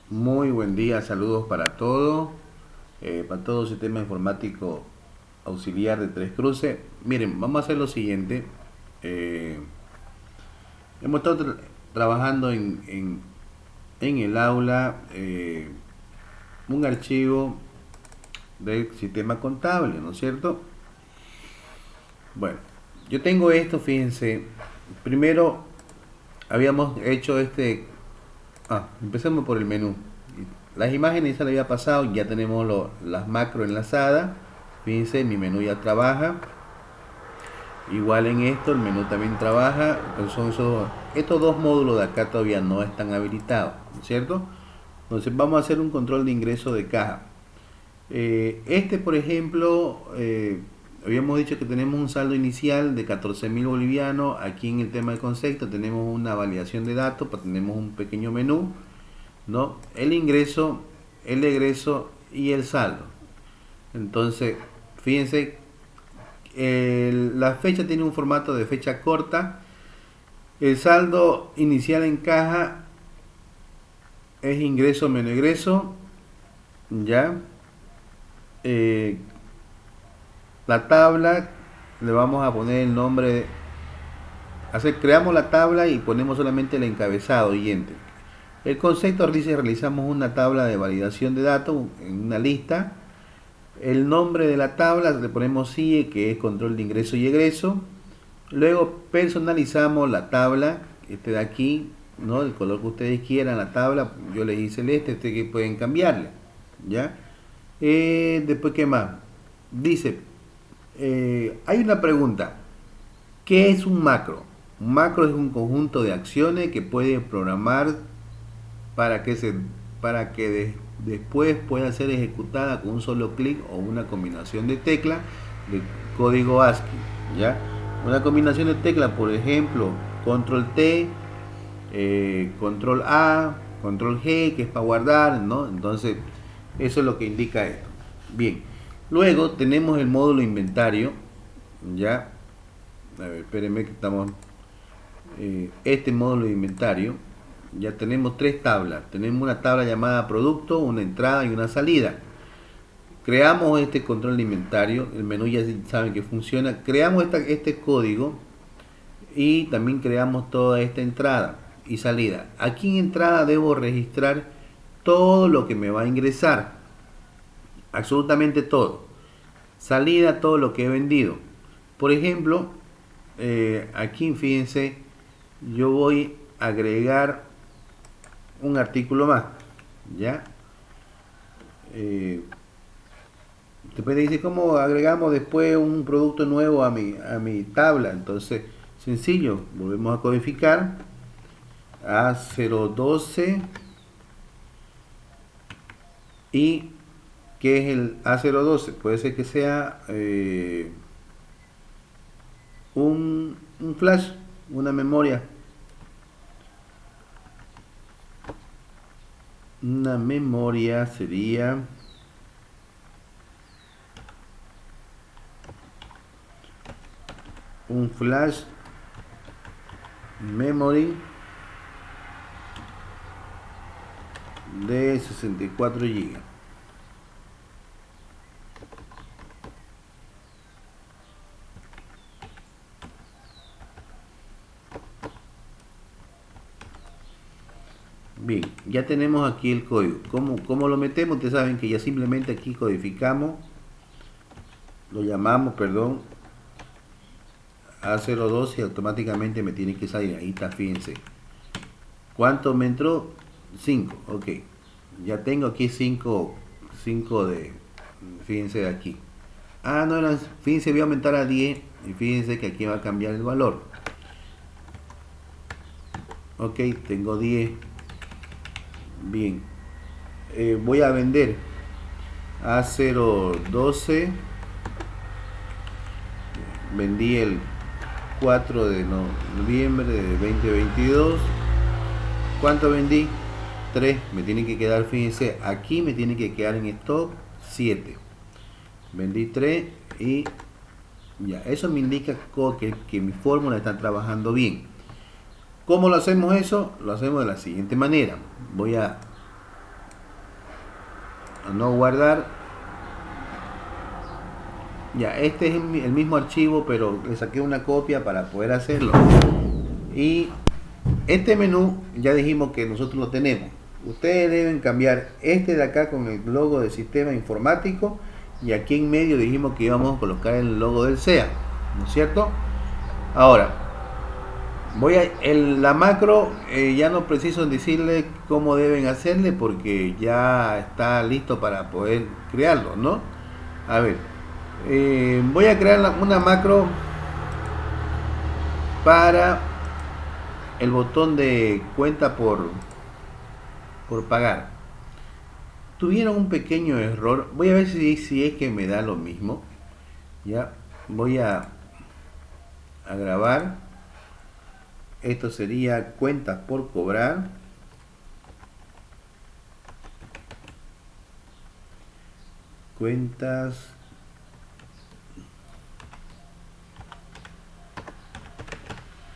Muy buen día, saludos para todo sistema informático auxiliar de Tres Cruces. Miren, vamos a hacer lo siguiente. Eh, hemos estado trabajando en el aula un archivo del sistema contable, ¿no es cierto? Bueno, yo tengo esto, fíjense. Primero habíamos hecho empecemos por el menú. Las imágenes ya le había pasado, ya tenemos las macro enlazadas. Fíjense, mi menú ya trabaja. Igual en esto, el menú también trabaja. Pues estos dos módulos de acá todavía no están habilitados, ¿no es cierto? Entonces vamos a hacer un control de ingreso de caja. Por ejemplo, habíamos dicho que tenemos un saldo inicial de 14.000 bolivianos. Aquí en el tema de concepto tenemos una validación de datos, pues tenemos un pequeño menú, ¿no? El ingreso, el egreso y el saldo. Entonces, fíjense, la fecha tiene un formato de fecha corta. El saldo inicial en caja es ingreso menos egreso, ¿ya? Eh, la tabla, le vamos a poner el nombre, creamos la tabla y ponemos solamente el encabezado y enter. El concepto dice realizamos una tabla de validación de datos en una lista. El nombre de la tabla le ponemos CIE, que es control de ingreso y egreso. Luego personalizamos la tabla, de aquí, ¿no? El color que ustedes quieran, la tabla, yo le hice este que pueden cambiarle, ¿ya? Después, ¿qué más? Dice, hay una pregunta, ¿qué es un macro? Un macro es un conjunto de acciones que puede programar para que, después pueda ser ejecutada con un solo clic o una combinación de teclas de código ASCII, ¿ya? Una combinación de teclas, por ejemplo, control T, control A, control G, que es para guardar, ¿no? Entonces, eso es lo que indica esto. Bien, luego tenemos el módulo inventario, ¿ya? A ver, espérenme que estamos... este módulo de inventario, ya tenemos tres tablas. Tenemos una tabla llamada producto, una entrada y una salida. Creamos este control de inventario, el menú ya saben que funciona. Creamos este código y también creamos toda esta entrada y salida. Aquí en entrada debo registrar todo lo que me va a ingresar, absolutamente todo. Salida, todo lo que he vendido. Por ejemplo, aquí fíjense, yo voy a agregar un artículo más, ¿ya? Después dice cómo agregamos después un producto nuevo a mi tabla. Entonces, sencillo, volvemos a codificar A012 y ¿qué es el A012? Puede ser que sea un flash, una memoria. Una memoria sería un flash memory de 64 GB. Bien, ya tenemos aquí el código. ¿Cómo lo metemos? Ustedes saben que ya simplemente aquí codificamos, lo llamamos, perdón, A02 y automáticamente me tiene que salir. Ahí está, fíjense. ¿Cuánto me entró? 5, ok. Ya tengo aquí 5 de, fíjense de aquí. No, fíjense, voy a aumentar a 10 y fíjense que aquí va a cambiar el valor. Ok, tengo 10. Bien, voy a vender A012. Vendí el 4 de noviembre de 2022. ¿Cuánto vendí? 3. Me tiene que quedar, fíjense, aquí me tiene que quedar en stock 7. Vendí 3 y ya, eso me indica que mi fórmula está trabajando bien. ¿Cómo lo hacemos eso? Lo hacemos de la siguiente manera. Voy a a no guardar. Ya, este es el mismo archivo, pero le saqué una copia para poder hacerlo. Y este menú ya dijimos que nosotros lo tenemos. Ustedes deben cambiar este de acá con el logo del sistema informático, y aquí en medio dijimos que íbamos a colocar el logo del SEA, ¿no es cierto? Ahora, la macro, ya no preciso decirle cómo deben hacerle porque ya está listo para poder crearlo, ¿no? A ver, voy a crear una macro para el botón de cuenta por pagar. Tuvieron un pequeño error. Voy a ver si es que me da lo mismo. Ya, voy a grabar. Esto sería cuentas por cobrar. Cuentas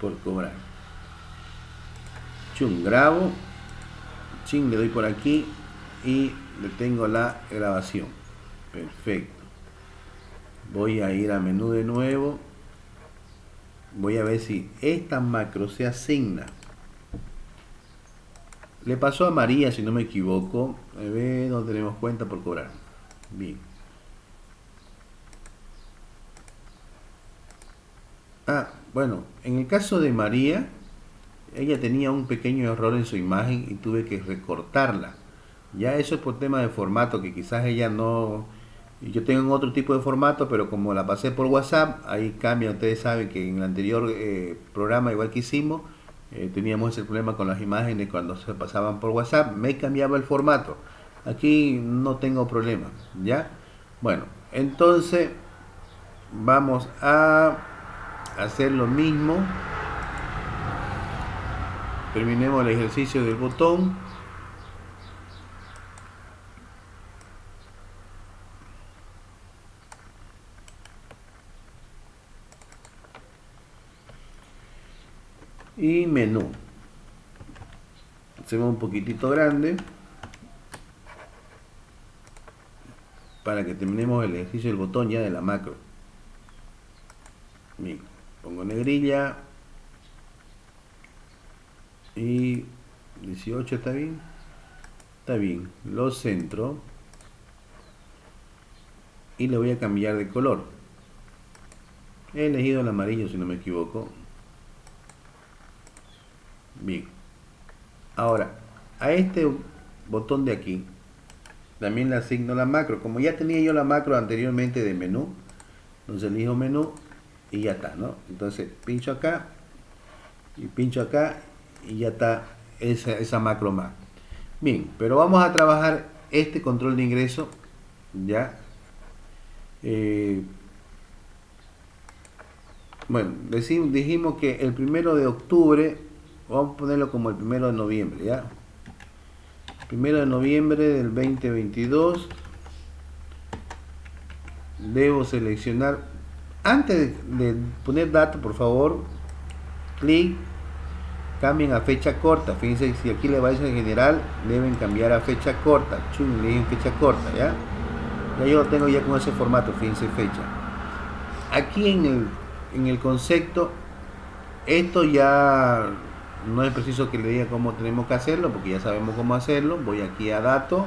por cobrar. Chum, grabo. Ching, le doy por aquí y detengo la grabación. Perfecto. Voy a ir a menú de nuevo. Voy a ver si esta macro se asigna. Le pasó a María, si no me equivoco. A ver dónde tenemos cuenta por cobrar. Bien. Bueno, en el caso de María, ella tenía un pequeño error en su imagen y tuve que recortarla. Ya eso es por tema de formato, que quizás ella no... Yo tengo otro tipo de formato, pero como la pasé por WhatsApp, ahí cambia. Ustedes saben que en el anterior programa, igual que hicimos, teníamos ese problema con las imágenes cuando se pasaban por WhatsApp, me cambiaba el formato. Aquí no tengo problema, ¿ya? Bueno, entonces vamos a hacer lo mismo. Terminemos el ejercicio del botón. Y menú. Hacemos un poquitito grande para que terminemos el ejercicio del botón ya de la macro. Bien, pongo negrilla y 18 está bien. Está bien, lo centro y le voy a cambiar de color. He elegido el amarillo si no me equivoco. Bien, ahora a este botón de aquí también le asigno la macro. Como ya tenía yo la macro anteriormente de menú, entonces elijo menú y ya está, ¿no? Entonces pincho acá y pincho acá y ya está esa macro más. Bien, pero vamos a trabajar este control de ingreso ya. Bueno, dijimos que el 1 de octubre, vamos a ponerlo como el 1 de noviembre, ¿ya? 1 de noviembre del 2022. Debo seleccionar, antes de poner datos, por favor, clic, cambien a fecha corta. Fíjense, si aquí le va a decir en general, deben cambiar a fecha corta. Chum, le dije fecha corta, ¿ya? Ya yo lo tengo ya con ese formato, fíjense, fecha. Aquí en el concepto, esto ya no es preciso que le diga cómo tenemos que hacerlo, porque ya sabemos cómo hacerlo. Voy aquí a datos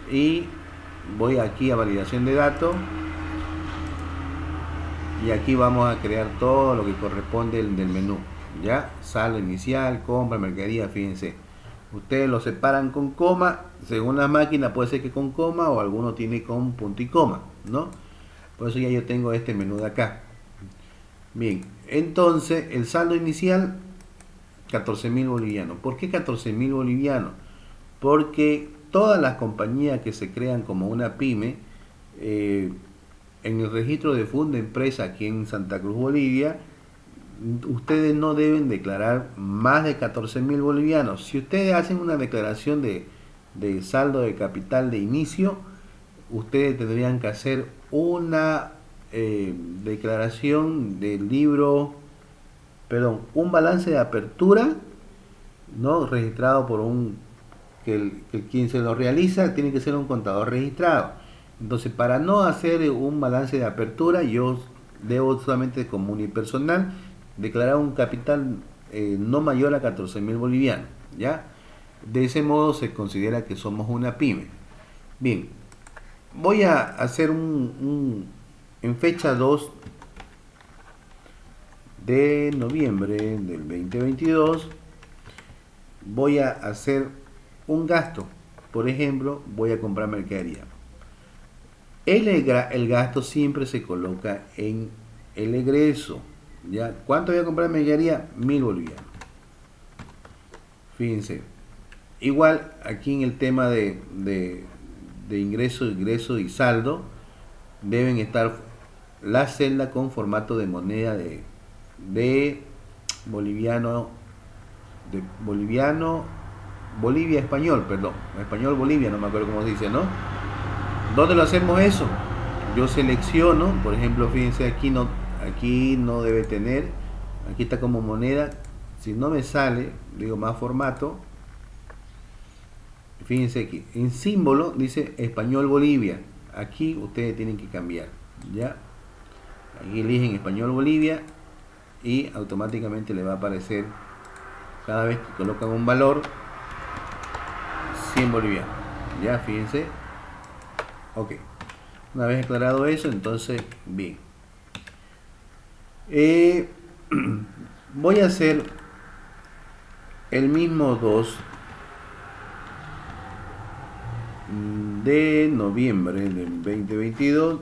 y voy aquí a validación de datos, y aquí vamos a crear todo lo que corresponde del menú, ya, saldo inicial, compra, mercadería. Fíjense, ustedes lo separan con coma, según la máquina puede ser que con coma o alguno tiene con punto y coma, ¿no? Por eso ya yo tengo este menú de acá. Bien, entonces el saldo inicial 14.000 bolivianos. ¿Por qué 14.000 bolivianos? Porque todas las compañías que se crean como una pyme, en el registro de funda empresa aquí en Santa Cruz, Bolivia, ustedes no deben declarar más de 14.000 bolivianos. Si ustedes hacen una declaración de saldo de capital de inicio, ustedes tendrían que hacer una declaración del libro, perdón, un balance de apertura, ¿no? Registrado por un que quien se lo realiza tiene que ser un contador registrado. Entonces, para no hacer un balance de apertura, yo debo solamente como unipersonal declarar un capital no mayor a 14.000 bolivianos, ¿ya? De ese modo se considera que somos una pyme. Bien, voy a hacer en fecha 2 de noviembre del 2022, voy a hacer un gasto. Por ejemplo, voy a comprar mercadería. El gasto siempre se coloca en el egreso. ¿Ya? ¿Cuánto voy a comprar mercadería? 1.000 bolivianos. Fíjense. Igual aquí en el tema de ingreso y saldo deben estar la celda con formato de moneda de boliviano, Bolivia español, perdón, español Bolivia, no me acuerdo cómo se dice, ¿no? ¿Dónde lo hacemos eso? Yo selecciono, por ejemplo, fíjense, aquí no debe tener, aquí está como moneda. Si no me sale, digo más formato, fíjense aquí, en símbolo dice español Bolivia. Aquí ustedes tienen que cambiar, ¿ya? Aquí eligen español Bolivia y automáticamente le va a aparecer, cada vez que colocan un valor, 100 bolivianos. Ya, fíjense. Ok. Una vez aclarado eso, entonces, bien. Voy a hacer el mismo 2 de noviembre del 2022.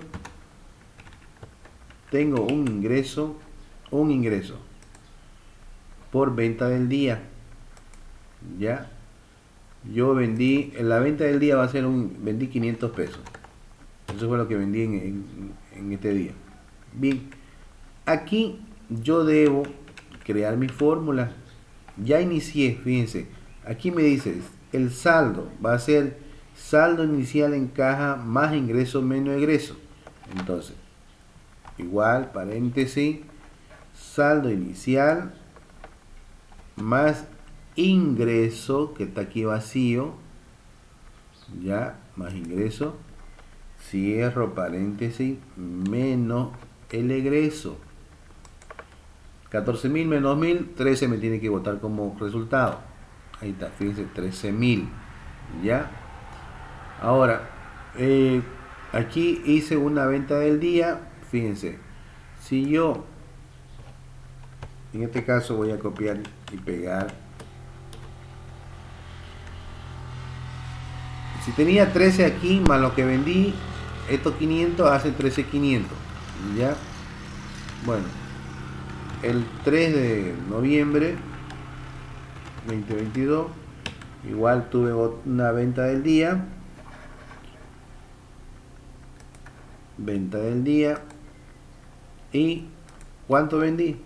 Tengo un ingreso por venta del día. Ya. Yo vendí, en la venta del día va a ser vendí 500 pesos. Eso fue lo que vendí en este día. Bien, aquí yo debo crear mi fórmula. Ya inicié, fíjense. Aquí me dice, el saldo va a ser saldo inicial en caja más ingreso menos egreso. Entonces, igual, paréntesis, saldo inicial más ingreso, que está aquí vacío, ya, más ingreso, cierro paréntesis, menos el egreso. 14.000 menos 1.000, 13 me tiene que botar como resultado. Ahí está, fíjense, 13.000, ya. Ahora, aquí hice una venta del día, fíjense, si yo, en este caso voy a copiar y pegar. Si tenía 13 aquí, más lo que vendí, estos 500 hacen 13.500. ¿Ya? Bueno, el 3 de noviembre 2022, igual tuve una venta del día. ¿Y cuánto vendí?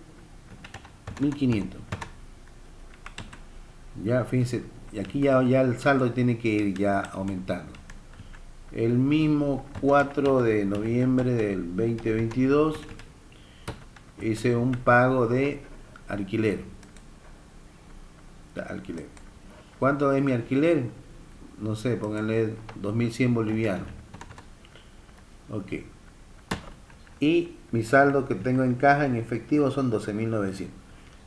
1.500. Ya, fíjense. Y aquí ya el saldo tiene que ir ya aumentando. El mismo 4 de noviembre del 2022 hice un pago de alquiler. ¿Cuánto es mi alquiler? No sé, pónganle 2.100 bolivianos. Ok. Y mi saldo que tengo en caja en efectivo son 12.900.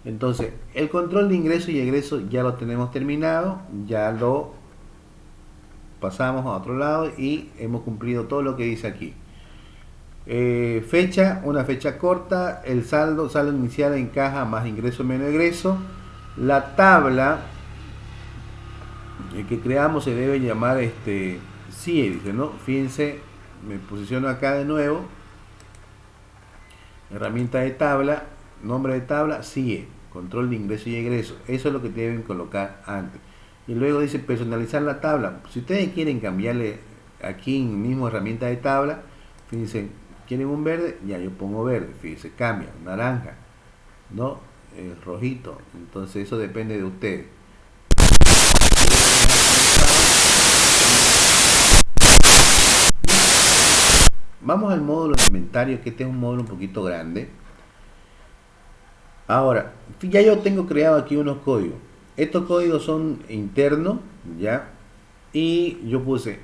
Entonces, el control de ingreso y egreso ya lo tenemos terminado, ya lo pasamos a otro lado y hemos cumplido todo lo que dice aquí. Fecha, una fecha corta, el saldo inicial en caja más ingreso menos egreso. La tabla que creamos se debe llamar CIE, dice, ¿no? Fíjense, me posiciono acá de nuevo, herramienta de tabla, nombre de tabla, CIE, control de ingreso y egreso. Eso es lo que deben colocar antes. Y luego dice personalizar la tabla. Si ustedes quieren cambiarle aquí en mismo herramienta de tabla, fíjense, quieren un verde, ya yo pongo verde, fíjense, cambia, naranja, no, rojito. Entonces eso depende de ustedes. Vamos al módulo de inventario, que este es un módulo un poquito grande. Ahora, ya yo tengo creado aquí unos códigos. Estos códigos son internos, ya. y yo puse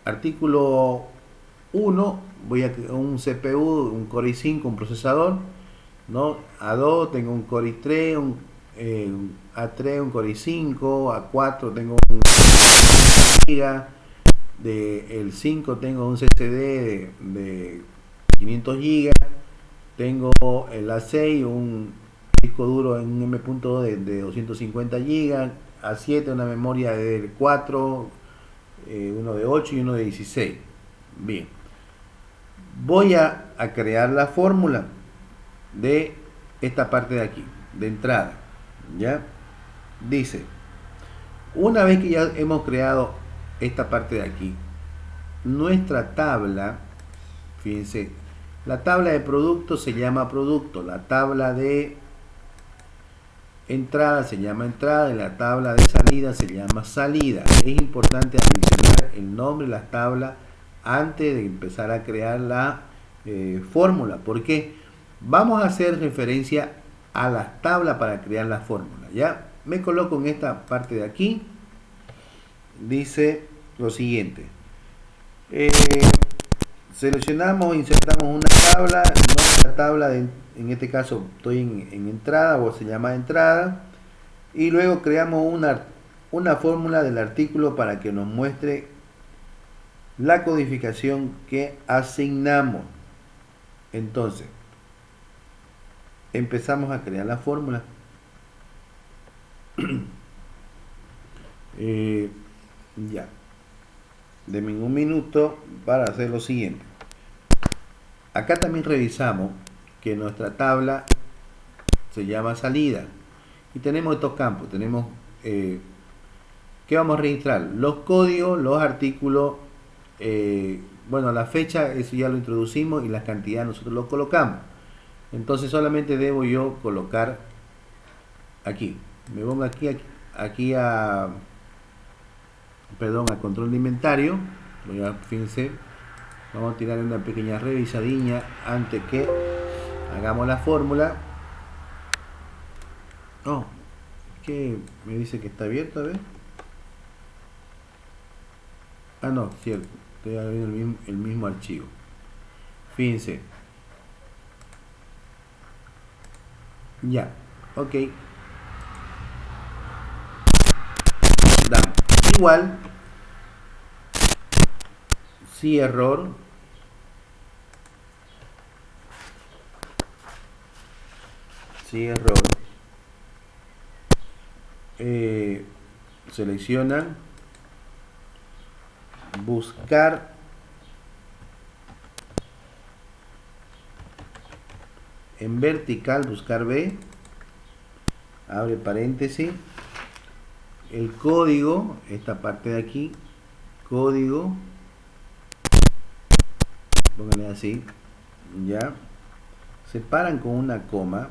artículo 1, voy a un CPU, un Core i5, un procesador, ¿no? A2 tengo un Core i3, un A3, un Core i5, A4 tengo un giga, el 5 tengo un SSD de 500 gigas, tengo el A6, un disco duro en un M.2 de 250 gigas, A7 una memoria de 4, uno de 8 y uno de 16. Bien, voy a crear la fórmula de esta parte de aquí, de entrada. ¿Ya? Dice, una vez que ya hemos creado esta parte de aquí, nuestra tabla, fíjense, la tabla de producto se llama producto, la tabla de entrada se llama entrada y la tabla de salida se llama salida. Es importante adicionar el nombre de las tablas antes de empezar a crear la fórmula, porque vamos a hacer referencia a las tablas para crear la fórmula. Ya me coloco en esta parte de aquí. Dice lo siguiente: seleccionamos, insertamos una tabla, nuestra tabla en este caso estoy en entrada o se llama entrada, y luego creamos una fórmula del artículo para que nos muestre la codificación que asignamos. Entonces empezamos a crear la fórmula. Ya, denme un minuto para hacer lo siguiente. Acá también revisamos que nuestra tabla se llama salida y tenemos estos campos. Tenemos que vamos a registrar los códigos, los artículos, bueno, la fecha, eso ya lo introducimos, y la cantidad nosotros lo colocamos. Entonces solamente debo yo colocar aquí, me pongo aquí a control de inventario. Fíjense, vamos a tirar una pequeña revisadilla antes que hagamos la fórmula. Oh, que me dice que está abierto, a ver. Ah, no, cierto, estoy abriendo el mismo archivo. Fíjense. Ya, ok. Damos igual, si error, seleccionan buscar en vertical, buscar B, abre paréntesis, el código, esta parte de aquí, código, pónganle así, ya, separan con una coma.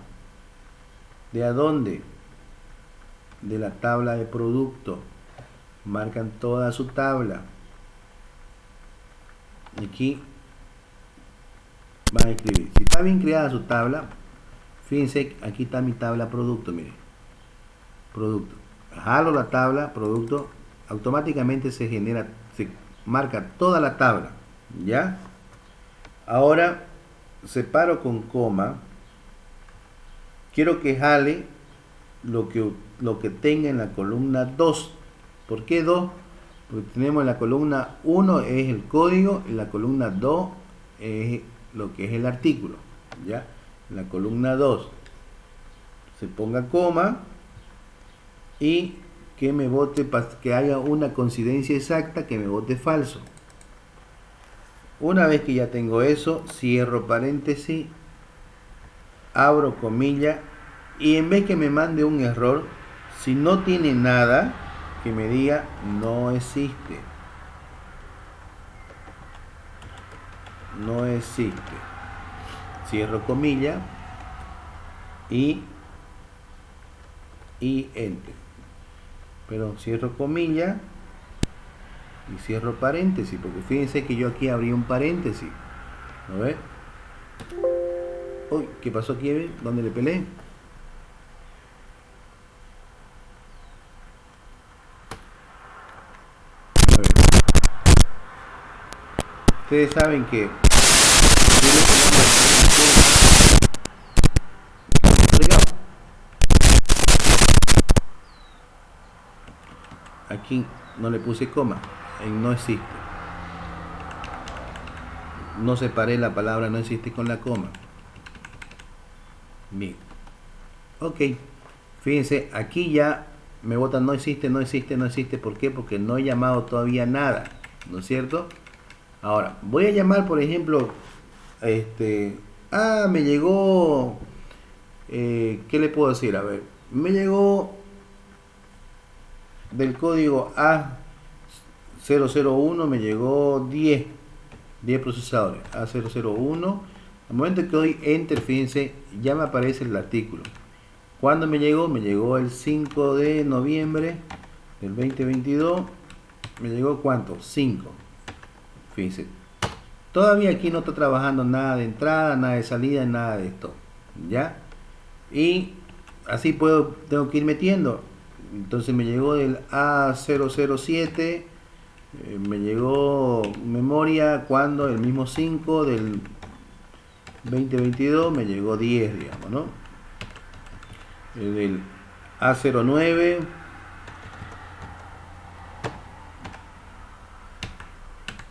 ¿De a dónde? De la tabla de producto. Marcan toda su tabla. Aquí van a escribir. Si está bien creada su tabla, fíjense, aquí está mi tabla producto, miren. Producto. Jalo la tabla producto, automáticamente se genera, se marca toda la tabla. ¿Ya? Ahora separo con coma. Quiero que jale lo que tenga en la columna 2. ¿Por qué 2? Porque tenemos en la columna 1 es el código y la columna 2 es lo que es el artículo. ¿Ya? En la columna 2 se ponga coma y que me bote, que haya una coincidencia exacta, que me bote falso. Una vez que ya tengo eso, cierro paréntesis, abro comilla, y en vez que me mande un error, si no tiene nada, que me diga no existe. No existe. Cierro comilla y enter. Pero cierro comilla y cierro paréntesis, porque fíjense que yo aquí abrí un paréntesis. ¿No ves? Uy, ¿qué pasó aquí? ¿Dónde le peleé? A ver. ustedes saben que aquí no le puse coma, en no existe. No separé la palabra no existe con la coma. Bien. Ok. Fíjense, aquí ya me botan no existe, no existe, no existe. ¿Por qué? Porque no he llamado todavía nada. ¿No es cierto? Ahora, voy a llamar, por ejemplo, me llegó, ¿qué le puedo decir? A ver, me llegó del código A001, me llegó 10 procesadores, A001. Al momento que doy Enter, fíjense, ya me aparece el artículo. ¿Cuándo me llegó? Me llegó el 5 de noviembre del 2022. ¿Me llegó cuánto? 5. Fíjense, todavía aquí no está trabajando nada de entrada, nada de salida, nada de esto, ¿ya? Y así tengo que ir metiendo. Entonces me llegó del A007, me llegó memoria cuando el mismo 5 del 2022 me llegó 10, digamos, ¿no? Del A09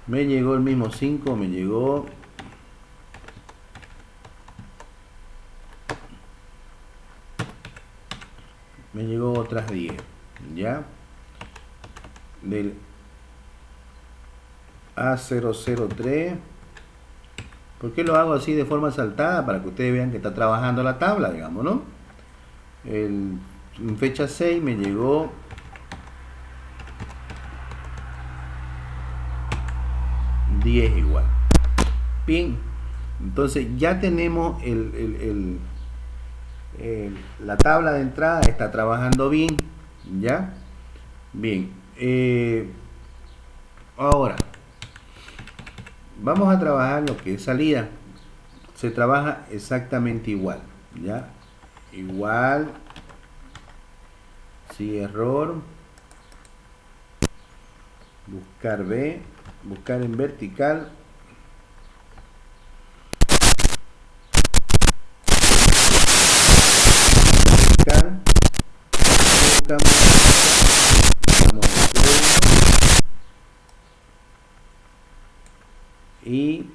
me llegó el mismo 5, me llegó otras 10, ¿ya? Del A003. ¿Por qué lo hago así de forma saltada? Para que ustedes vean que está trabajando la tabla, digamos, ¿no? En fecha 6 me llegó $10 igual. Bien, entonces ya tenemos la tabla de entrada, está trabajando bien, ¿ya? Bien, ahora vamos a trabajar lo que es salida. Se trabaja exactamente igual, ¿ya? Igual, si error, buscar B, buscar en vertical, y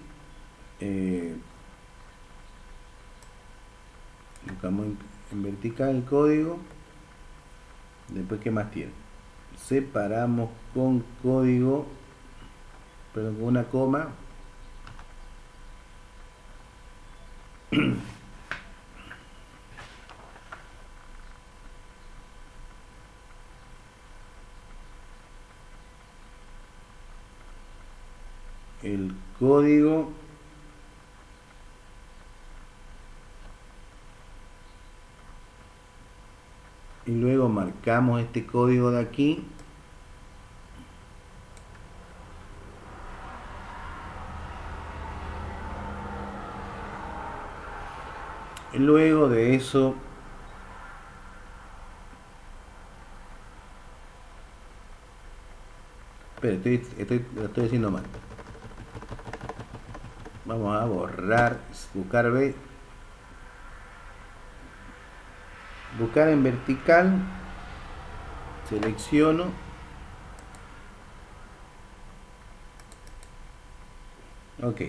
buscamos en vertical el código. Después, ¿qué más tiene? Separamos con código, pero con una coma. El código y luego marcamos este código de aquí y luego de eso lo estoy haciendo mal. Vamos a borrar, buscar B, buscar en vertical, selecciono, ok,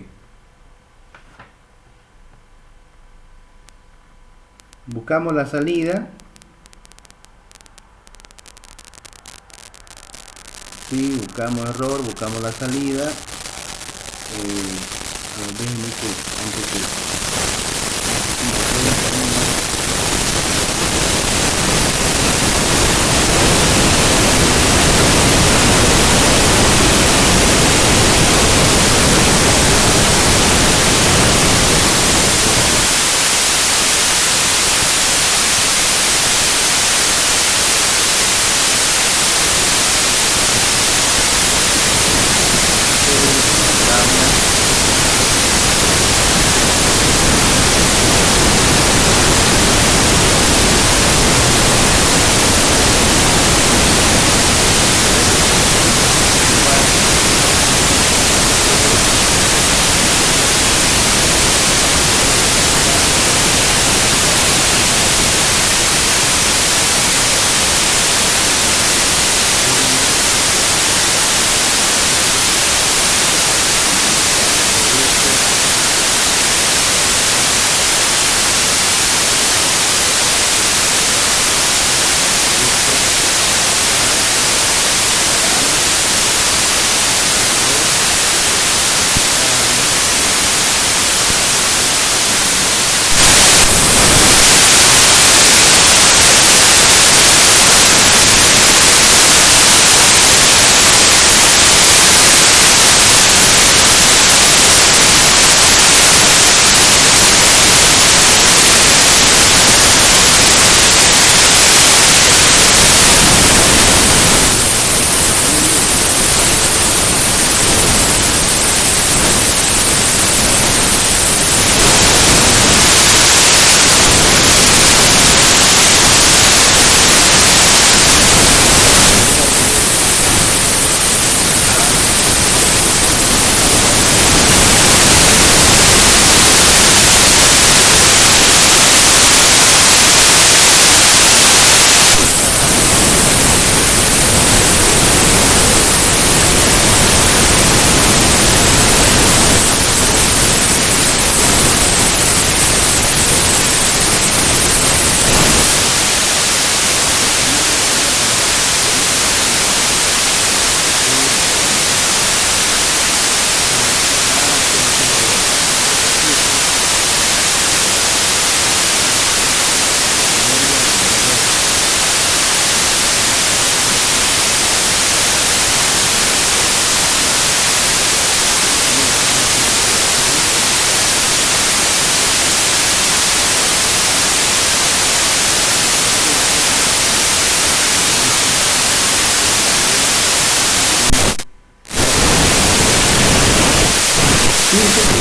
buscamos la salida, sí, buscamos error, buscamos la salida. Déjenme que antes que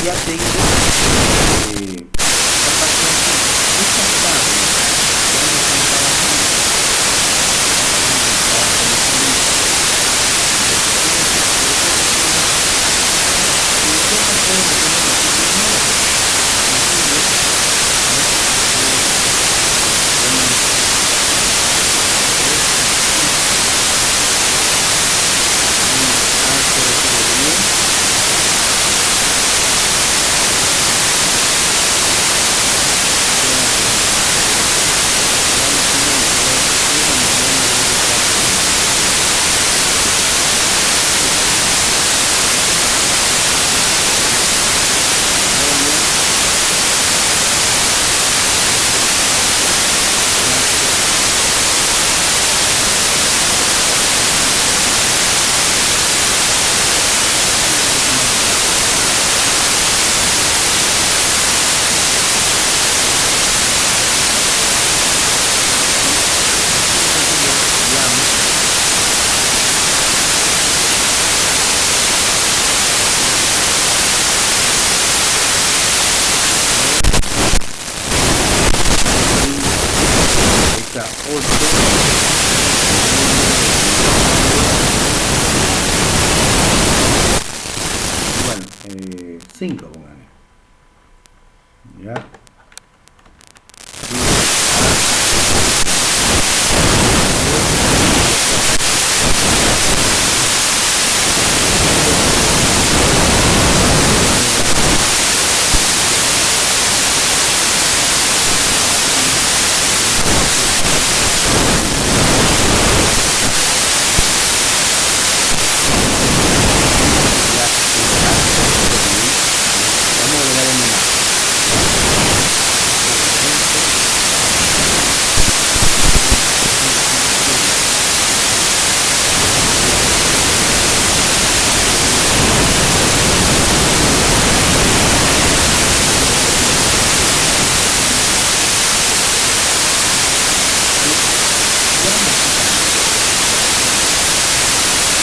ya tengo la página aquí súper fácil. Vamos a entrar aquí, vamos a entrar aquí, y de todas maneras lo estoy escribiendo en Google, ¿no? De tal manera que lo puedan ver. Voy a ingresar, espero que esté bien. Vamos a ingresar de la manera correcta. Luego, gracias. Muchísimas gracias. Aquí ya copiamos. Listo. Aquí está 8. Bueno, 5 póngale. Ya. Aquí. Ya. Bien. Vamos a agregar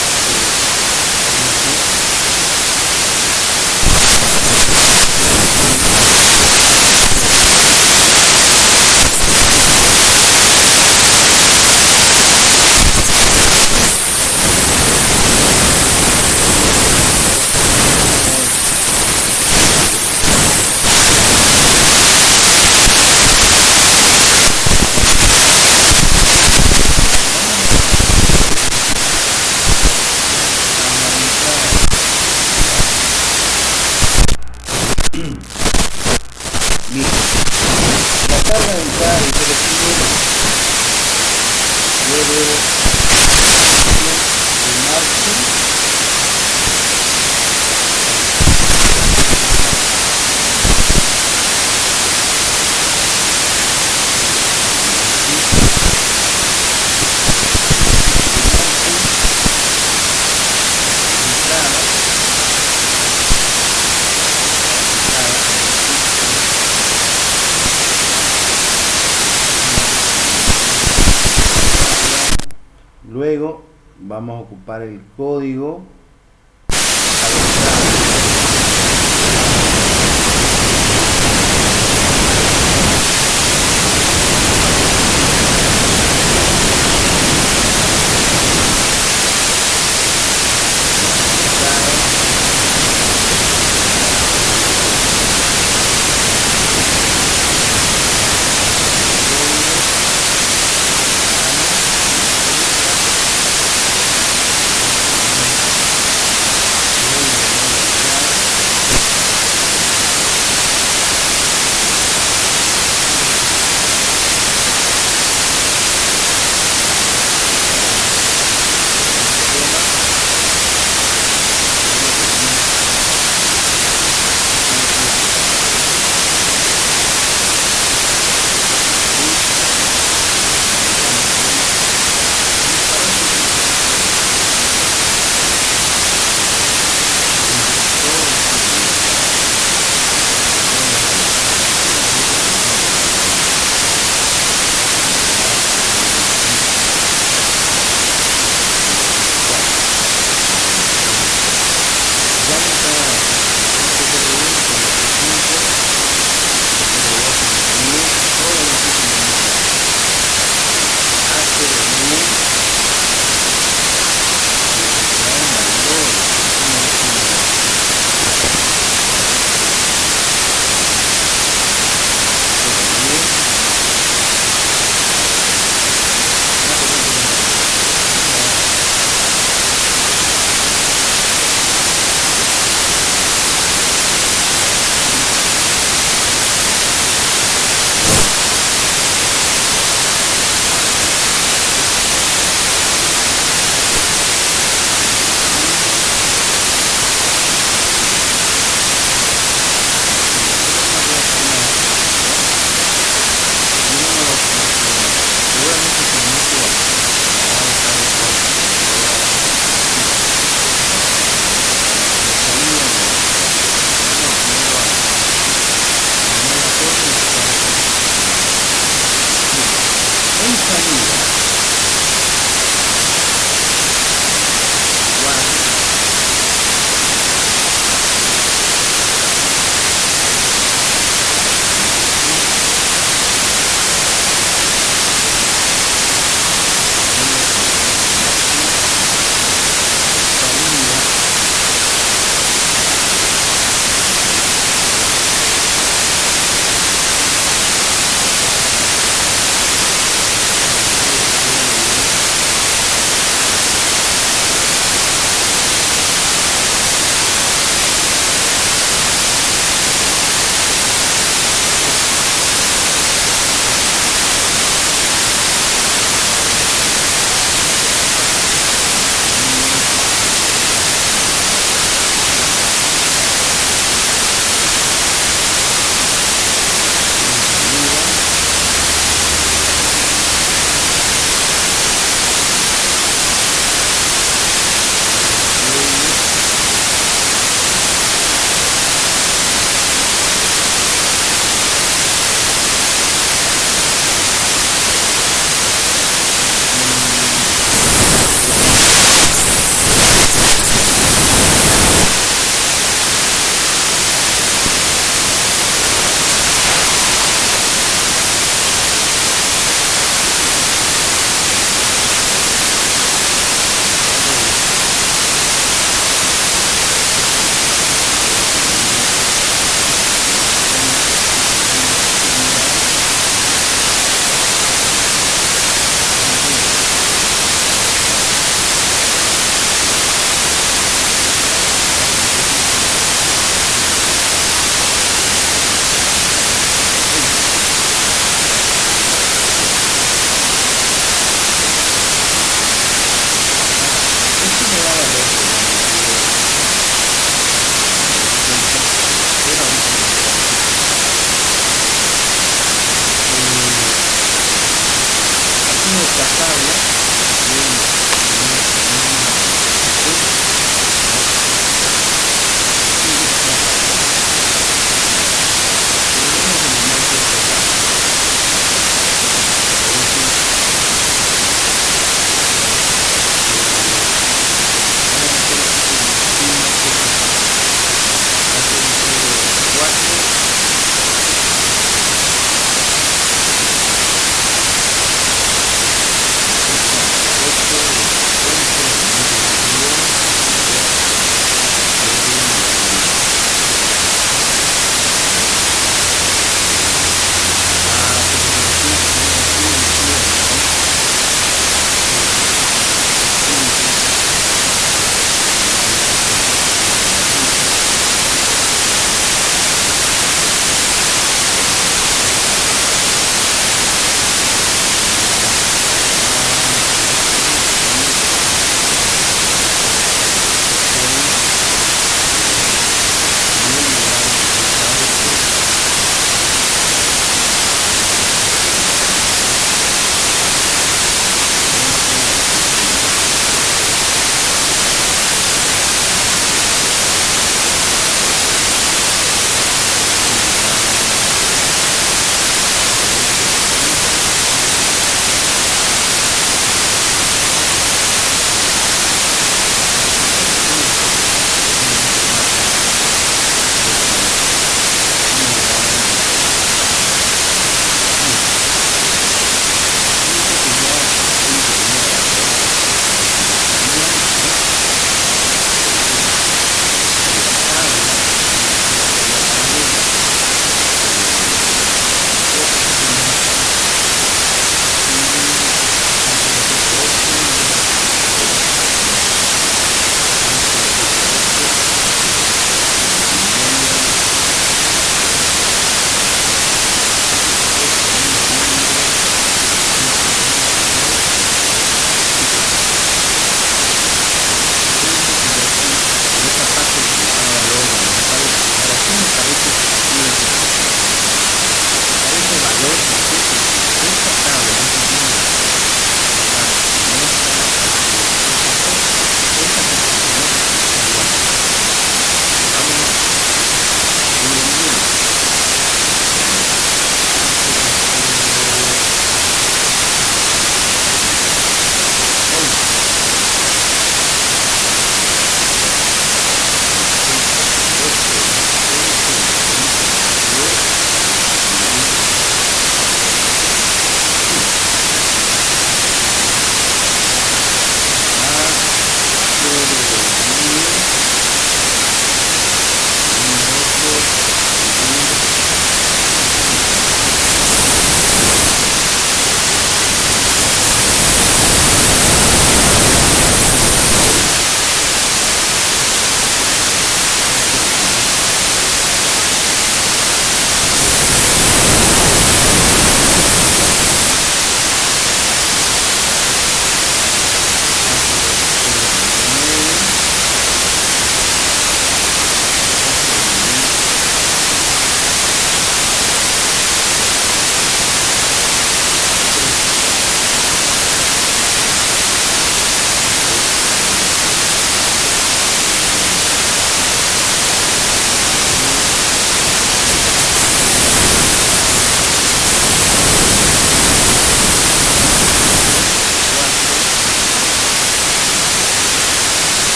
el enlace. Sí. Dígame. Gracias. Dígame. Ahí está. Listo. La carga de entrada de teléfono, luego opción remarketing. Listo. Remarketing. Entrada. Entrada. Listo. Una vez entrada. Luego vamos a ocupar el código a la entrada. Entrada. Código. Ah, no me deja.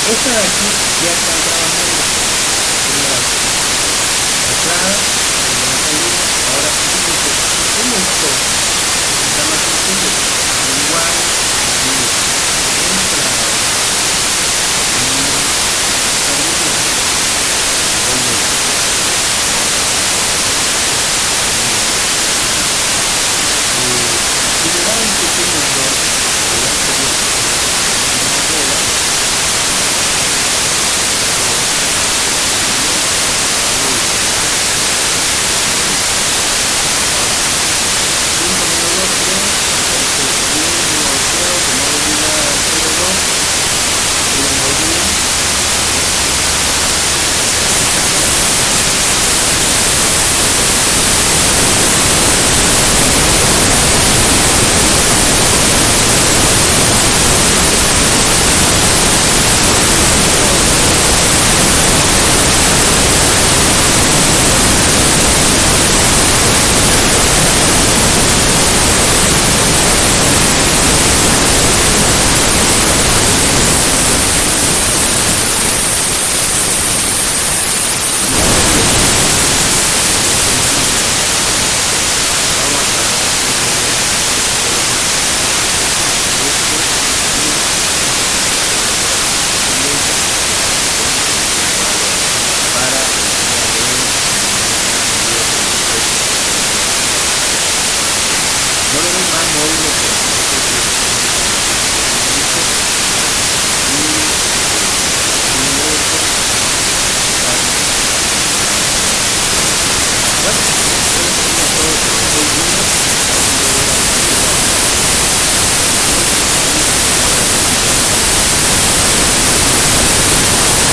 Esta de aquí ya está trabajando. Mira, entrada, levanta el dedo y ahora fíjense, tengo una cosa, nada más que no tengo